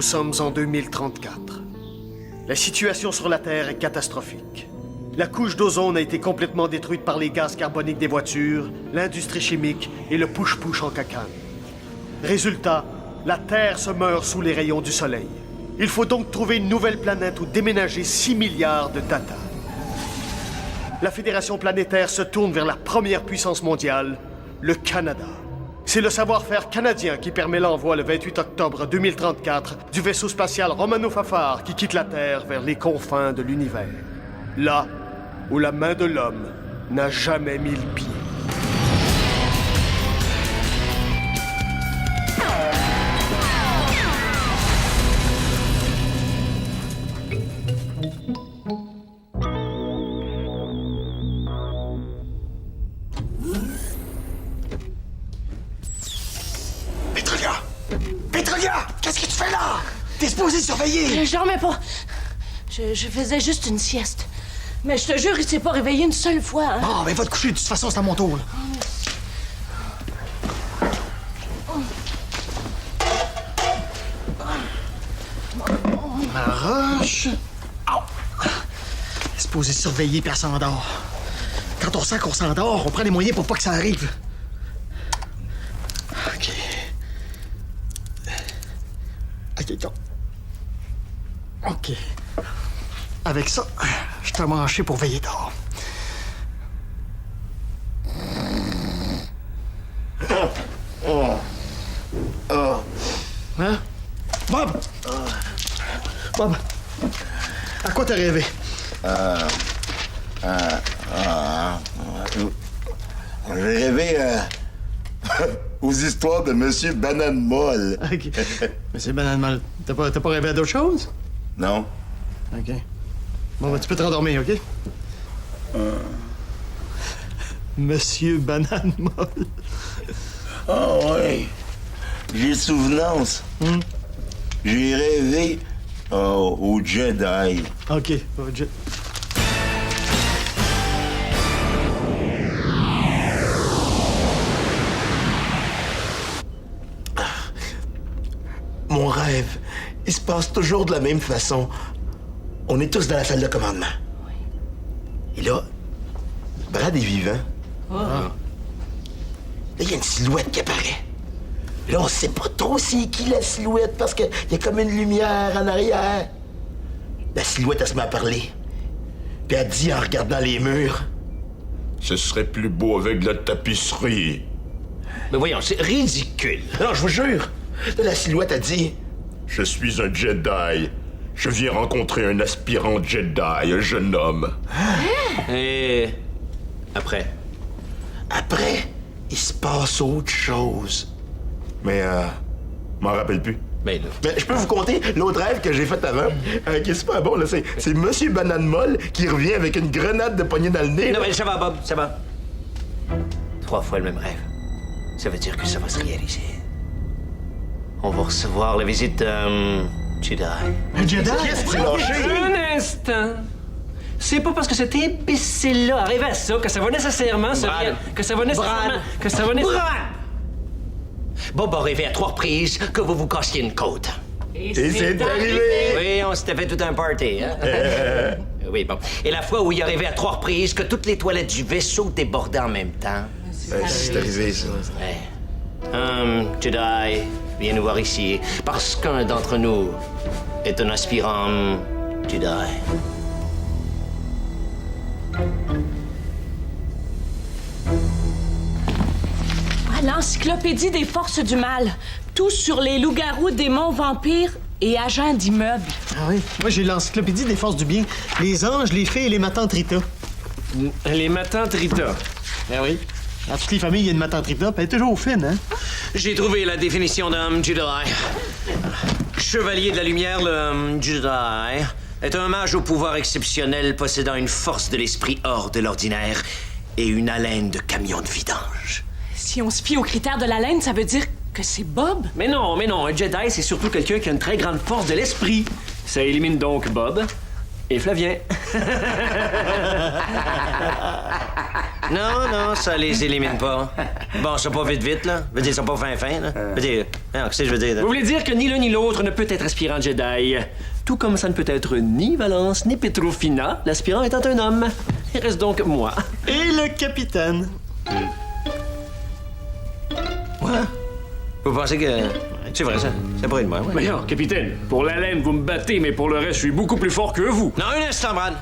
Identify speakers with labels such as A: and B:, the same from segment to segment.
A: Nous sommes en 2034. La situation sur la Terre est catastrophique. La couche d'ozone a été complètement détruite par les gaz carboniques des voitures, l'industrie chimique et le push-push en cacane. Résultat, la Terre se meurt sous les rayons du Soleil. Il faut donc trouver une nouvelle planète où déménager 6 milliards de Tata. La Fédération planétaire se tourne vers la première puissance mondiale, le Canada. C'est le savoir-faire canadien qui permet l'envoi le 28 octobre 2034 du vaisseau spatial Romano-Fafard qui quitte la Terre vers les confins de l'univers. Là où la main de l'homme n'a jamais mis le pied.
B: Pétrolia! Qu'est-ce que tu fais là? T'es supposé surveiller!
C: Je dormais pas. Je faisais juste une sieste. Mais je te jure, il s'est pas réveillé une seule fois. Hein?
B: Bon, ben va te coucher, de toute façon, c'est à mon tour. Là. Ma roche. Oh. C'est supposé surveiller, puis elle s'endort. Quand on sent qu'on s'endort, on prend les moyens pour pas que ça arrive. OK. OK. Avec ça, je t'ai manché pour veiller tard. Hein? Bob! Bob! À quoi t'as rêvé?
D: J'ai rêvé aux histoires de Monsieur Banane Molle.
B: OK. Mais c'est banane mal. T'as pas rêvé à d'autres choses?
D: Non?
B: OK. Bon, ben, tu peux te rendormir, OK? Monsieur Banane Molle.
D: Ah ouais. J'ai souvenance. J'ai rêvé au Jedi.
B: OK.
E: Mon rêve, il se passe toujours de la même façon. On est tous dans la salle de commandement. Oui. Et là, Brad est vivant. Là, il y a une silhouette qui apparaît. Là, on sait pas trop c'est qui la silhouette parce qu'il y a comme une lumière en arrière. La silhouette, elle se met à parler. Puis elle dit en regardant les murs.
F: Ce serait plus beau avec de la tapisserie.
E: Mais voyons, c'est ridicule. Non, je vous jure. Là, la silhouette a dit...
F: Je suis un Jedi. Je viens rencontrer un aspirant Jedi, un jeune homme.
G: Et... après?
E: Après, il se passe autre chose.
D: Mais, m'en rappelle plus.
G: Ben là...
E: Mais je peux vous conter l'autre rêve que j'ai fait avant, qui est super bon, là. C'est Monsieur Banane Molle qui revient avec une grenade de poignée dans le nez.
G: Non, mais ça va, Bob, ça va. 3 fois le même rêve. Ça veut dire que ça va se réaliser. On va recevoir la visite d'un Jedi.
B: Un Jedi?
E: Qu'est-ce que tu lâché?
G: Un instant. C'est pas parce que cet imbécile-là arrive à ça que ça va nécessairement se... Que ça va nécessairement... Que ça va nécessairement... Bob a rêvé à 3 reprises que vous vous cassiez une côte.
E: Et c'est arrivé!
G: Oui, on s'était fait tout un party, hein? Oui, bon. Et la fois où il a rêvé à 3 reprises que toutes les toilettes du vaisseau débordaient en même temps.
E: C'est arrivé, ça.
G: Ouais. Jedi, viens nous voir ici, parce qu'un d'entre nous est un aspirant Jedi.
C: L'encyclopédie des forces du mal. Tout sur les loups-garous, démons, vampires et agents d'immeubles.
B: Ah oui? Moi, j'ai l'encyclopédie des forces du bien. Les anges, les fées et les matantes Rita.
G: Les matantes Rita.
B: Ah oui? Dans toutes les familles, il y a une matante Rita, puis elle est toujours fine, hein?
G: J'ai trouvé la définition d'un Jedi. Chevalier de la lumière, le Jedi est un mage au pouvoir exceptionnel possédant une force de l'esprit hors de l'ordinaire et une haleine de camion de vidange.
C: Si on se fie aux critères de la laine, ça veut dire que c'est Bob?
G: Mais non, un Jedi, c'est surtout quelqu'un qui a une très grande force de l'esprit. Ça élimine donc Bob et Flavien. Non, ça les élimine pas. Bon, ça pas vite, là. Je veux dire, ça pas fin, là. Je veux dire, qu'est-ce que je veux dire, là?
H: Vous voulez dire que ni l'un ni l'autre ne peut être aspirant Jedi? Tout comme ça ne peut être ni Valence ni Petrofina, l'aspirant étant un homme. Il reste donc moi.
B: Et le capitaine.
G: Ouais. Vous pensez que... C'est vrai, ça? Ça pourrait être moi, ouais.
H: Mais non, capitaine, pour la laine, vous me battez, mais pour le reste, je suis beaucoup plus fort que vous.
G: Non, un instant, Brad.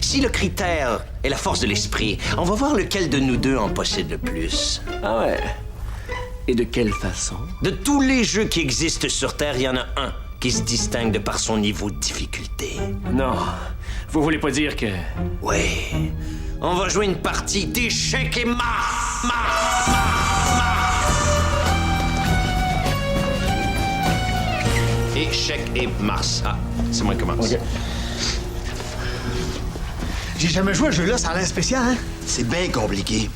G: Si le critère est la force de l'esprit, on va voir lequel de nous deux en possède le plus.
H: Ah ouais? Et de quelle façon?
G: De tous les jeux qui existent sur Terre, il y en a un qui se distingue de par son niveau de difficulté.
H: Non, vous voulez pas dire que...
G: Oui. On va jouer une partie d'échecs et Échecs et Mars. Ah, c'est moi qui commence.
B: OK. J'ai jamais joué à ce jeu-là, ça a l'air spécial, hein?
E: C'est bien compliqué.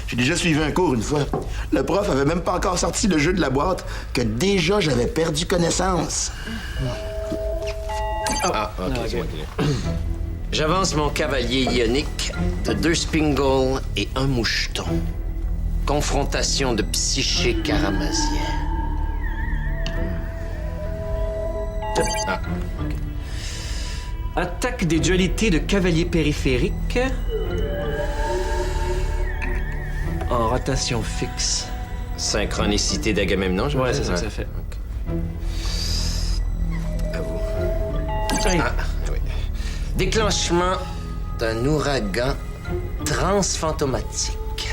E: J'ai déjà suivi un cours une fois. Le prof avait même pas encore sorti le jeu de la boîte que déjà j'avais perdu connaissance.
G: Ah, OK, c'est moi qui l'ai. J'avance mon cavalier ionique de 2 spingles et 1 moucheton. Confrontation de psyché caramazien. Ah, OK.
H: Attaque des dualités de cavalier périphérique. En rotation fixe.
G: Synchronicité d'Agamemnon, je
H: Ouais, c'est ça que ça fait.
G: OK. À vous.
H: Hey.
G: Ah, oui. Déclenchement d'un ouragan transfantomatique.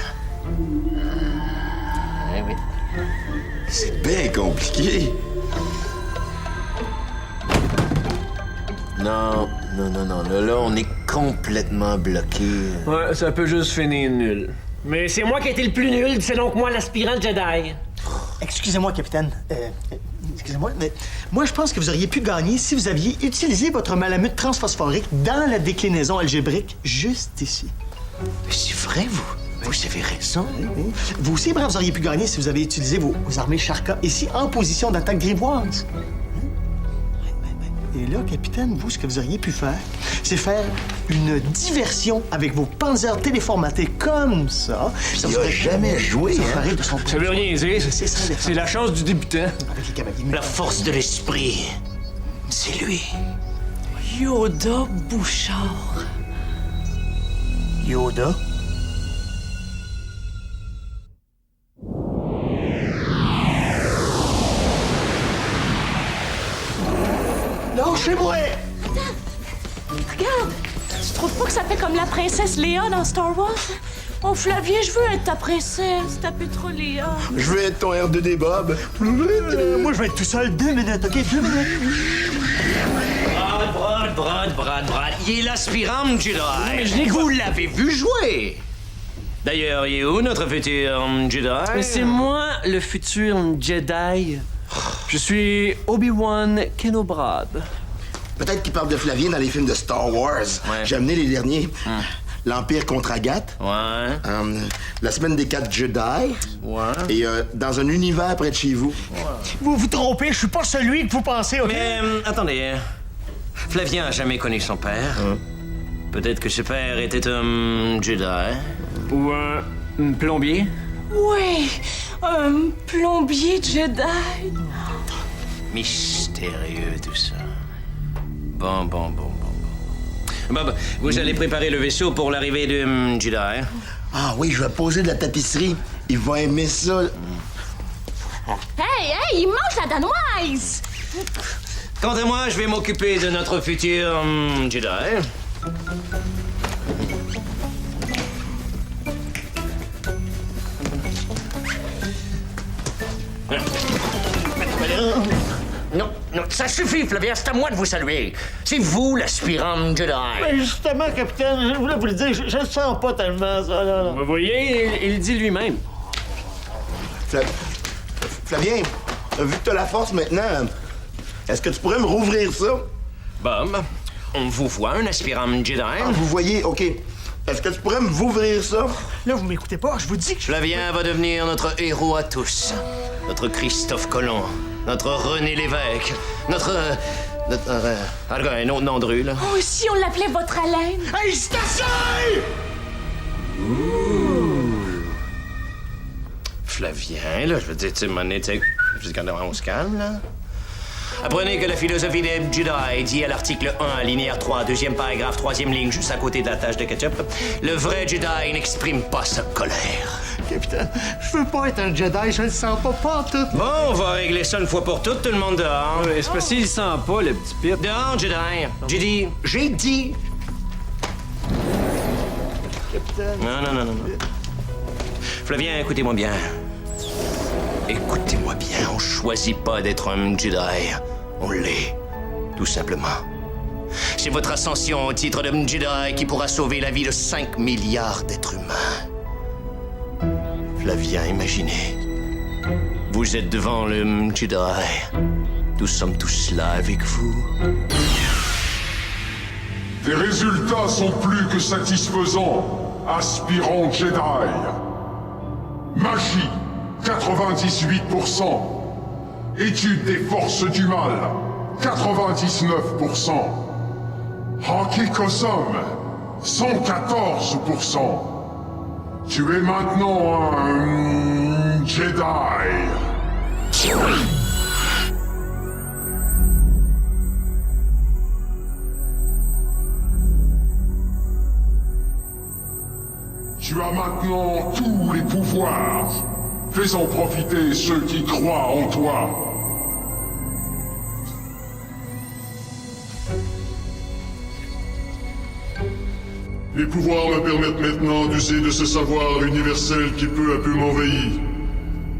G: Ah, oui.
E: C'est bien compliqué.
G: Non. Là, on est complètement bloqué.
H: Ouais, ça peut juste finir nul. Mais c'est moi qui ai été le plus nul, c'est donc moi l'aspirant Jedi.
B: Excusez-moi, capitaine. Excusez-moi, mais moi, je pense que vous auriez pu gagner si vous aviez utilisé votre malamute transphosphorique dans la déclinaison algébrique juste ici.
G: C'est vrai, vous avez raison.
B: Vous aussi, bref, vous auriez pu gagner si vous avez utilisé vos armées Sharka ici en position d'attaque grivoise. Et là, capitaine, vous, ce que vous auriez pu faire, c'est faire une diversion avec vos panzers téléformatés comme ça.
E: Il a jamais joué, hein?
H: Ça veut rien dire.
B: C'est
H: C'est la chance du débutant.
B: Avec les cavaliers.
G: La force de l'esprit, c'est lui.
C: Yoda Bouchard.
B: Yoda. Lâchez-moi!
C: Regarde! Tu trouves pas que ça fait comme la princesse Léa dans Star Wars? Oh, Flavien, je veux être ta princesse. T'as plus trop Léa.
E: Je veux être ton R2D Bob.
B: Moi, je vais être tout seul. 2 minutes, OK? 2 minutes.
G: Brad. Il est l'aspirant Jedi.
H: mais je l'ai-
G: Vous l'avez vu jouer. D'ailleurs, il est où notre futur Jedi?
H: Mais c'est moi le futur Jedi. Je suis Obi-Wan Kenobrad.
E: Peut-être qu'il parle de Flavien dans les films de Star Wars.
G: Ouais.
E: J'ai amené les derniers. L'Empire contre Agathe.
G: Ouais.
E: La semaine des 4 Jedi.
G: Ouais.
E: Et dans un univers près de chez vous.
B: Vous vous trompez, je suis pas celui que vous pensez, OK?
G: Mais, attendez. Flavien a jamais connu son père. Peut-être que ce père était un Jedi.
H: Ou un plombier.
C: Oui, un plombier Jedi.
G: Mystérieux, tout ça. Bon. Bob, vous allez préparer le vaisseau pour l'arrivée de Jedi. Hein?
E: Ah oui, je vais poser de la tapisserie. Il va aimer ça.
C: Hey, il mange la danoise.
G: Quant à moi, je vais m'occuper de notre futur Jedi. Non, ça suffit, Flavien, c'est à moi de vous saluer. C'est vous, l'aspirant Jedi.
B: Mais justement, capitaine, je voulais vous le dire, je le sens pas tellement, ça, là.
H: Vous voyez, il dit lui-même.
E: Flavien, vu que t'as la force maintenant, est-ce que tu pourrais me rouvrir ça?
G: Bob, on vous voit, un aspirant Jedi.
E: Ah, vous voyez, OK. Est-ce que tu pourrais me ouvrir ça?
B: Là, vous m'écoutez pas, je vous dis que je...
G: Flavien va devenir notre héros à tous. Notre Christophe Colomb. Notre René Lévesque. Notre En tout cas, un autre nom de rue, là.
C: Oh, si on l'appelait votre haleine.
A: Hey, c'est assez!
G: Flavien, là, je veux dire, tu sais, à un moment donné, tu sais, je dis quand on se calme, là. Apprenez que la philosophie des Jedi dit à l'article 1, alinéa 3, deuxième paragraphe, troisième ligne, juste à côté de la tache de ketchup, le vrai Jedi n'exprime pas sa colère.
B: Capitaine, je veux pas être un Jedi, je le sens pas en tout.
G: Bon, on va régler ça une fois pour toutes, tout le monde dehors.
H: C'est parce qu'il sent pas, le petit pit.
G: Dehors, Jedi. J'ai dit.
B: Capitaine.
G: Non. Flavien, écoutez-moi bien. Écoutez-moi bien, on choisit pas d'être un Jedi. On l'est, tout simplement. C'est votre ascension au titre de Jedi qui pourra sauver la vie de 5 milliards d'êtres humains. Flavien, imaginez. Vous êtes devant le Jedi. Nous sommes tous là avec vous.
I: Tes résultats sont plus que satisfaisants, aspirant Jedi. Magie, 98%. Étude des forces du mal, 99%. Hockey Kosum, 114%. Tu es maintenant un Jedi. Tu as maintenant tous les pouvoirs. Fais-en profiter ceux qui croient en toi. Les pouvoirs me permettent maintenant d'user de ce savoir universel qui peu à peu m'envahit,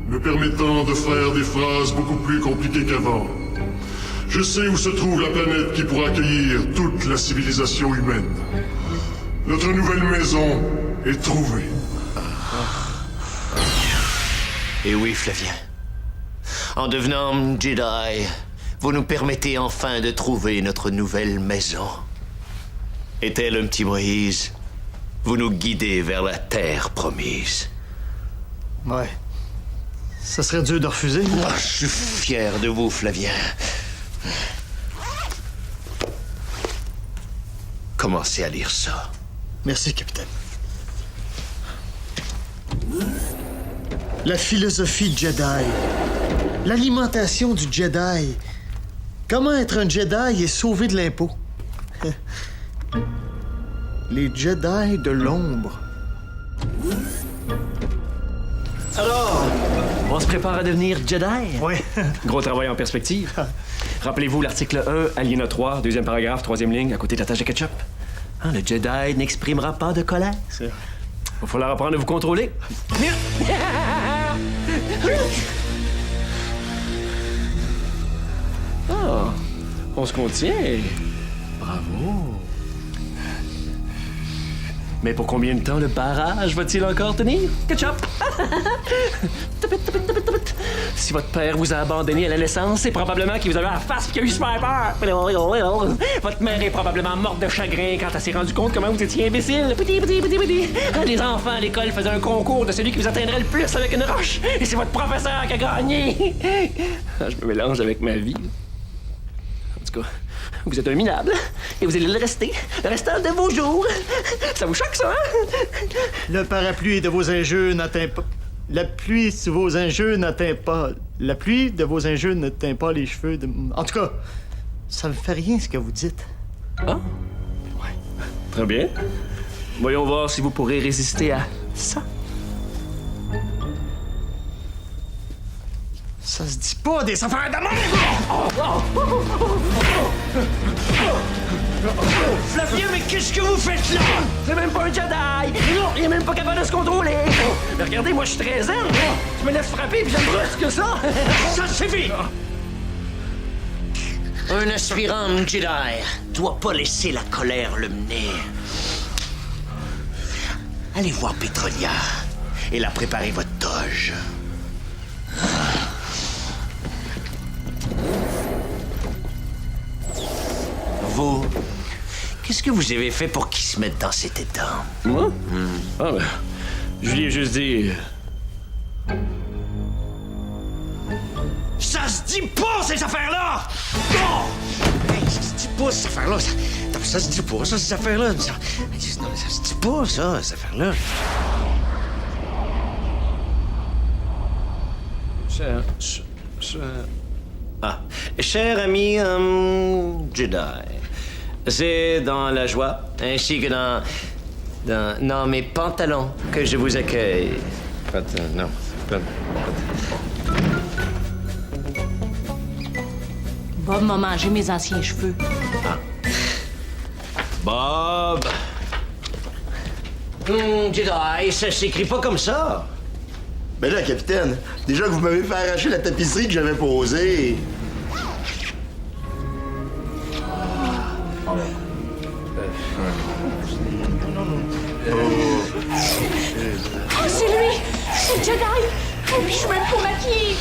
I: me permettant de faire des phrases beaucoup plus compliquées qu'avant. Je sais où se trouve la planète qui pourra accueillir toute la civilisation humaine. Notre nouvelle maison est trouvée.
G: Et oui, Flavien. En devenant Jedi, vous nous permettez enfin de trouver notre nouvelle maison. Et tel un petit Moïse, vous nous guidez vers la terre promise.
B: Ouais. Ça serait dur de refuser.
G: Oh, je suis fier de vous, Flavien. Commencez à lire ça.
B: Merci, capitaine. La philosophie Jedi. L'alimentation du Jedi. Comment être un Jedi et sauver de l'impôt. Les Jedi de l'ombre.
H: Alors, on se prépare à devenir Jedi?
B: Oui.
H: Gros travail en perspective. Rappelez-vous l'article 1, alinéa 3, deuxième paragraphe, troisième ligne, à côté de la tache de ketchup. Hein, le Jedi n'exprimera pas de colère.
B: C'est vrai.
H: Il va falloir apprendre à vous contrôler. Ah, on se contient. Bravo. Mais pour combien de temps le barrage va-t-il encore tenir? Ketchup! Si votre père vous a abandonné à la naissance, c'est probablement qu'il vous avait la face et qu'il a eu super peur. Votre mère est probablement morte de chagrin quand elle s'est rendue compte comment vous étiez imbécile. Les enfants à l'école faisaient un concours de celui qui vous atteindrait le plus avec une roche. Et c'est votre professeur qui a gagné. Je me mélange avec ma vie. En tout cas, vous êtes un minable et vous allez le rester le restant de vos jours. Ça vous choque, ça, hein?
B: Le parapluie de vos injures n'atteint pas... La pluie sur vos injures n'atteint pas... La pluie de vos injures n'atteint pas les cheveux de... En tout cas, ça me fait rien ce que vous dites.
H: Ah? Ouais. Très bien. Voyons voir si vous pourrez résister à ça.
B: Ça se dit pas des affaires de même!
G: Flavien, mais qu'est-ce que vous faites là?
H: C'est même pas un Jedi! Non, il est même pas capable de se contrôler! Mais regardez, moi je suis très zen! Je me laisse frapper puis j'aime plus que ça!
G: Ça suffit! Un aspirant Jedi doit pas laisser la colère le mener. Allez voir Petrolia et la préparer votre toge. Vous, qu'est-ce que vous avez fait pour qu'il se mette dans cet état?
H: Moi? Ah ben, je lui ai juste dit...
G: Ça se dit pas, ces affaires-là! Oh! se dit pas, cette affaire-là. Ça se dit pas, ça, ces affaires-là. Non, ça se dit pas, ça, cette affaire-là. Cher ami Jedi, c'est dans la joie, ainsi que dans mes pantalons que je vous accueille.
C: Bob m'a mangé mes anciens cheveux.
G: Bob! Jedi, ça s'écrit pas comme ça.
E: Ben là, capitaine, déjà que vous m'avez fait arracher la tapisserie que j'avais posée.
C: Oh, c'est lui! C'est le Jedi! Oh, puis je suis même pas maquillée!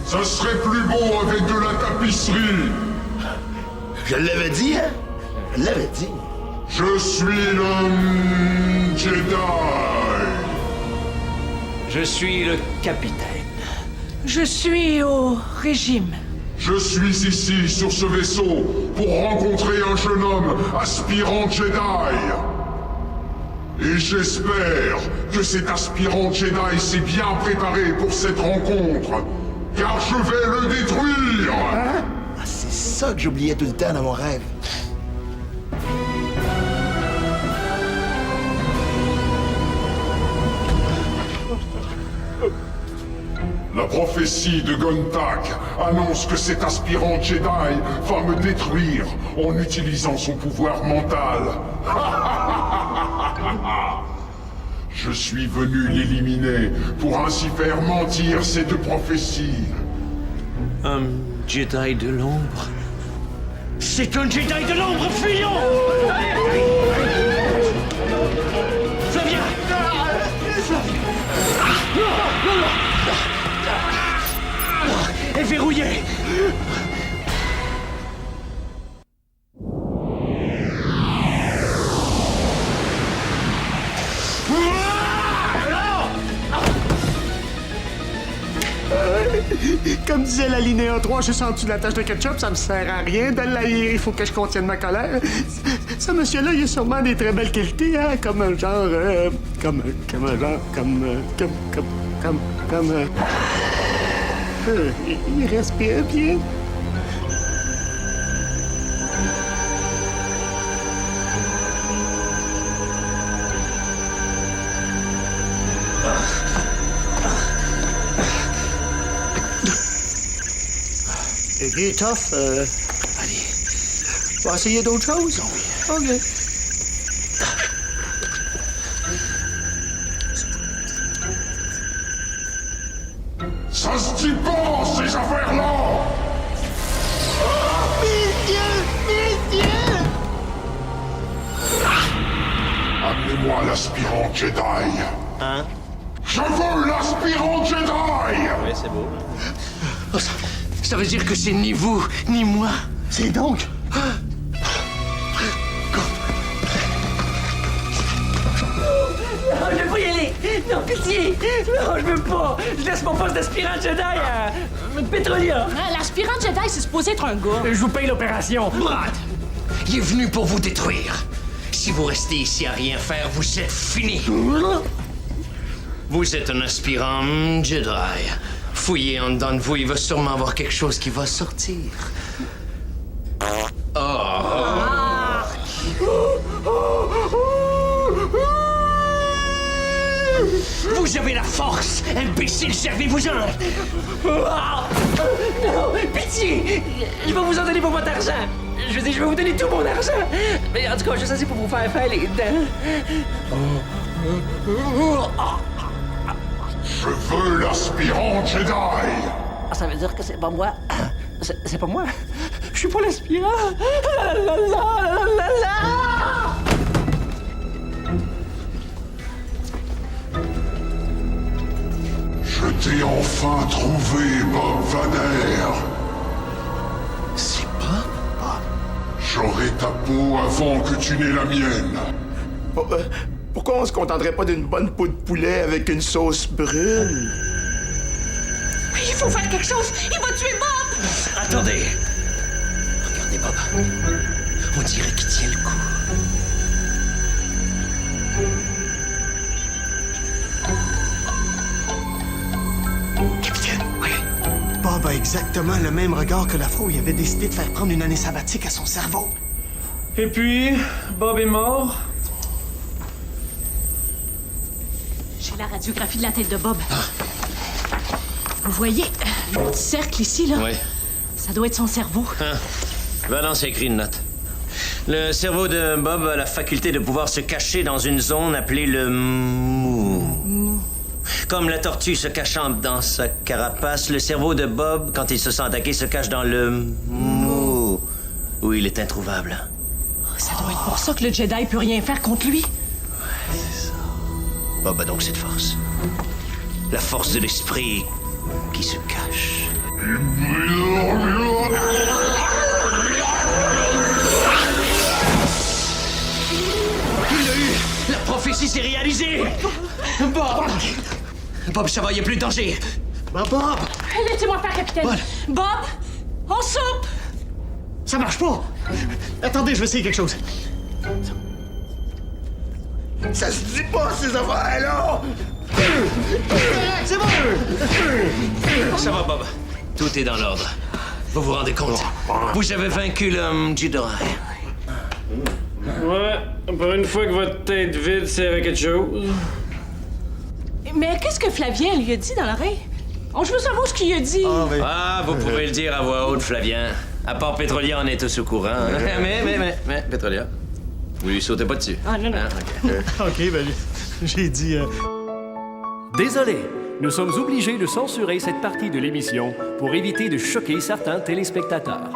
I: Ça serait plus beau avec de la tapisserie.
E: Je l'avais dit, hein? Je l'avais dit.
I: Je suis le Jedi.
G: Je suis le capitaine.
C: Je suis au régime.
I: Je suis ici, sur ce vaisseau, pour rencontrer un jeune homme aspirant Jedi. Et j'espère que cet aspirant Jedi s'est bien préparé pour cette rencontre, car je vais le détruire.
E: Ah, c'est ça que j'oubliais tout le temps dans mon rêve.
I: La prophétie de Gontak annonce que cet aspirant Jedi va me détruire en utilisant son pouvoir mental. Je suis venu l'éliminer pour ainsi faire mentir cette prophétie.
G: Un Jedi de l'ombre. C'est un Jedi de l'ombre, fuyons! Flavia! Elle est verrouillée!
B: Comme disait la linéa 3, je sens-tu de la tache de ketchup, ça me sert à rien de l'haïr, il faut que je contienne ma colère. Ce monsieur-là, il a sûrement des très belles qualités, hein, comme un genre, il respire bien. Il est tough. Allez, on va essayer d'autres choses. OK.
I: Ça se dit pas, ces affaires-là!
B: Messieurs!
I: Amenez-moi l'aspirant Jedi.
G: Hein?
I: Je veux l'aspirant Jedi!
G: Oui, c'est beau. Oh, ça veut dire que c'est ni vous, ni moi.
B: C'est donc...
H: Non, je veux pas y aller! Non, pitié! Non, je veux pas! Je laisse mon poste d'aspirant Jedi à Petrolia!
C: L'aspirant Jedi, c'est supposé être un gars.
H: Je vous paye l'opération!
G: Brad, il est venu pour vous détruire. Si vous restez ici à rien faire, vous êtes fini. Vous êtes un aspirant Jedi. Fouillez en dedans de vous, il va sûrement avoir quelque chose qui va sortir. Vous avez la force, imbécile, servez-vous-en!
H: Non, pitié! Je vais vous en donner pour votre argent! Je veux dire, je vais vous donner tout mon argent! Mais en tout cas, juste assez pour vous faire faire les dents.
I: Je veux l'aspirant Jedi!
H: Ça veut dire que c'est pas moi. C'est pas moi. Je suis pas l'aspirant. La la la la la la.
I: Je t'ai enfin trouvé, Bob Vader.
E: C'est pas...
I: J'aurai ta peau avant que tu n'aies la mienne.
E: Pourquoi on se contenterait pas d'une bonne peau de poulet avec une sauce brune?
C: Il faut faire quelque chose! Il va tuer Bob!
G: Attendez. Regardez Bob. On dirait qu'il tient le coup.
B: Capitaine,
G: Oui.
B: Bob a exactement le même regard que la fois où il avait décidé de faire prendre une année sabbatique à son cerveau.
H: Et puis, Bob est mort.
C: J'ai la radiographie de la tête de Bob. Vous voyez, le petit cercle ici, là?
G: Oui.
C: Ça doit être son cerveau.
G: Valence a écrit une note. Le cerveau de Bob a la faculté de pouvoir se cacher dans une zone appelée le mou. Comme la tortue se cachant dans sa carapace, le cerveau de Bob, quand il se sent attaqué, se cache dans le mou, où il est introuvable.
C: Ça doit être pour ça que le Jedi peut rien faire contre lui.
G: Bob a donc cette force. La force de l'esprit qui se cache.
H: La prophétie s'est réalisée! Bob! Bob, ça va, il n'y a plus de danger.
B: Bob!
C: Laissez-moi faire, capitaine. Bob, on soupe!
B: Ça marche pas! Attendez, je vais essayer quelque chose.
E: Ça se dit pas, ces affaires-là!
B: C'est bon!
G: Ça va, Bob. Tout est dans l'ordre. Vous vous rendez compte? Vous avez vaincu l'homme Jedi.
H: Ouais, pour une fois que votre tête vide sert à quelque chose.
C: Mais qu'est-ce que Flavien lui a dit dans l'oreille? Oh, je veux savoir ce qu'il a dit.
G: Ah, vous pouvez le dire à voix haute, Flavien. À part Pétrolia, on est tous au courant. Hein? Mais, Pétrolia, vous lui sautez pas dessus.
C: Ah, non, non.
G: Hein? OK.
B: OK, ben, j'ai dit...
J: Désolé, nous sommes obligés de censurer cette partie de l'émission pour éviter de choquer certains téléspectateurs.